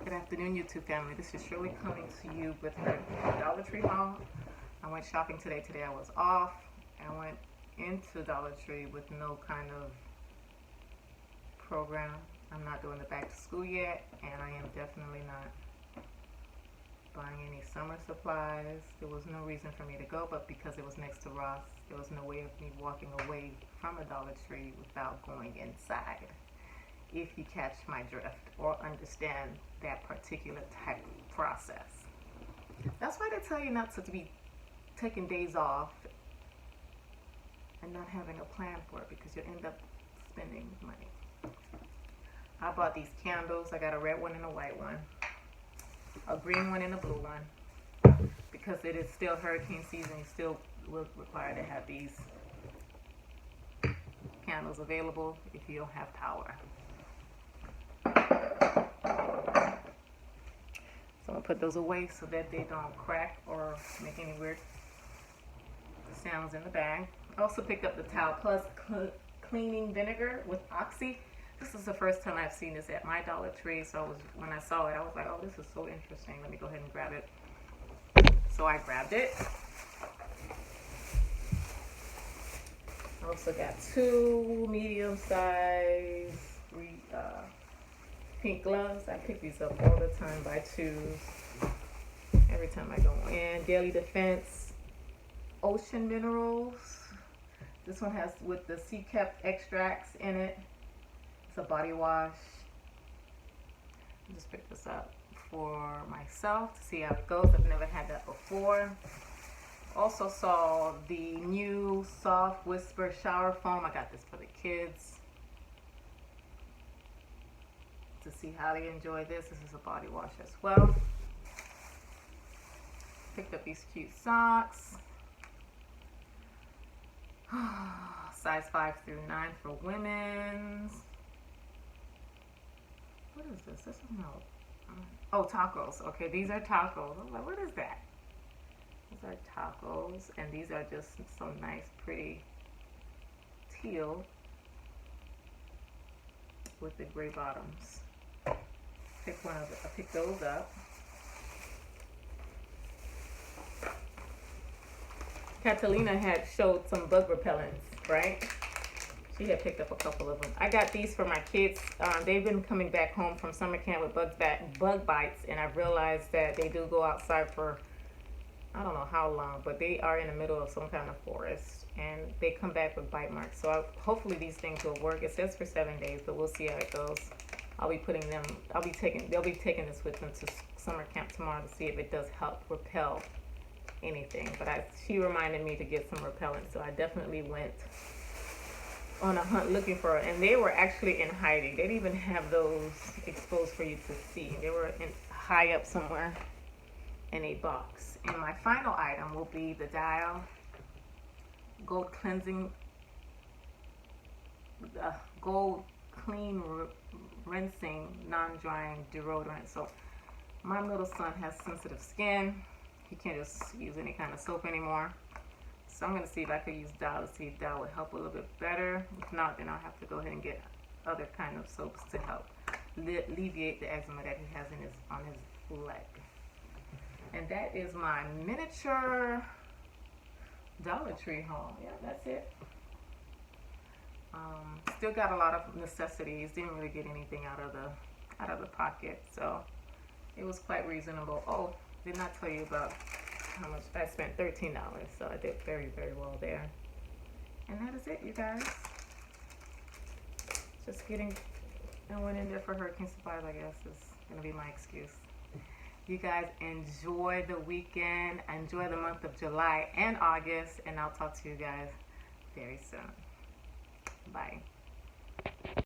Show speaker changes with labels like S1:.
S1: Good afternoon, YouTube family. This is Shirley coming to you with her Dollar Tree haul. I went shopping today. Today I was off. I went into Dollar Tree with no kind of program. I'm not doing the back to school yet, and I am definitely not buying any summer supplies. There was no reason for me to go, but because it was next to Ross, there was no way of me walking away from a Dollar Tree without going inside. If you catch my drift or understand that particular type of process. That's why they tell you not to be taking days off and not having a plan for it, because you'll end up spending money. I bought these candles. I got a red one and a white one, a green one and a blue one, because it is still hurricane season. You still will require to have these candles available if you don't have power. So I'm gonna put those away so that they don't crack or make any weird sounds in the bag. I also picked up the Towel Plus cleaning vinegar with Oxy. This is the first time I've seen this at my Dollar Tree, so when I saw it, I was like, oh, this is so interesting. Let me go ahead and grab it. So I grabbed it. I also got two medium-sized pink gloves. I pick these up all the time by twos. Every time I go in. Daily Defense Ocean Minerals. This one has with the sea kept extracts in it. It's a body wash. I just picked this up for myself to see how it goes. I've never had that before. Also saw the new Soft Whisper Shower Foam. I got this for the kids to see how they enjoy this. This is a body wash as well. Picked up these cute socks. Size 5 through 9 for women's. What is this? This is no. Oh, tacos. Okay, these are tacos. I was like, what is that? These are tacos, and these are just some nice, pretty teal with the gray bottoms. I picked those up. Catalina had showed some bug repellents, right? She had picked up a couple of them. I got these for my kids. They've been coming back home from summer camp with bug bites, and I've realized that they do go outside for I don't know how long, but they are in the middle of some kind of forest, and they come back with bite marks. So hopefully these things will work. It says for 7 days, but we'll see how it goes. They'll be taking this with them to summer camp tomorrow to see if it does help repel anything. But she reminded me to get some repellent, so I definitely went on a hunt looking for it. And they were actually in hiding. They didn't even have those exposed for you to see. They were high up somewhere in a box. And my final item will be the Dial Gold Cleansing, Gold Clean Rinsing Non-Drying Deodorant. So my little son has sensitive skin. He can't just use any kind of soap anymore. So I'm going to see if I could use Dial to see if Dial would help a little bit better. If not, then I'll have to go ahead and get other kind of soaps to help alleviate the eczema that he has on his leg. And that is my miniature Dollar Tree haul. Yeah, that's it. Still got a lot of necessities. Didn't really get anything out of the pocket, so it was quite reasonable. Oh, did not tell you about how much I spent. $13. So I did very, very well there. And that is it, you guys. Just kidding. I went in there for hurricane supplies, I guess, is gonna be my excuse. You guys enjoy the weekend, enjoy the month of July and August, and I'll talk to you guys very soon. Bye.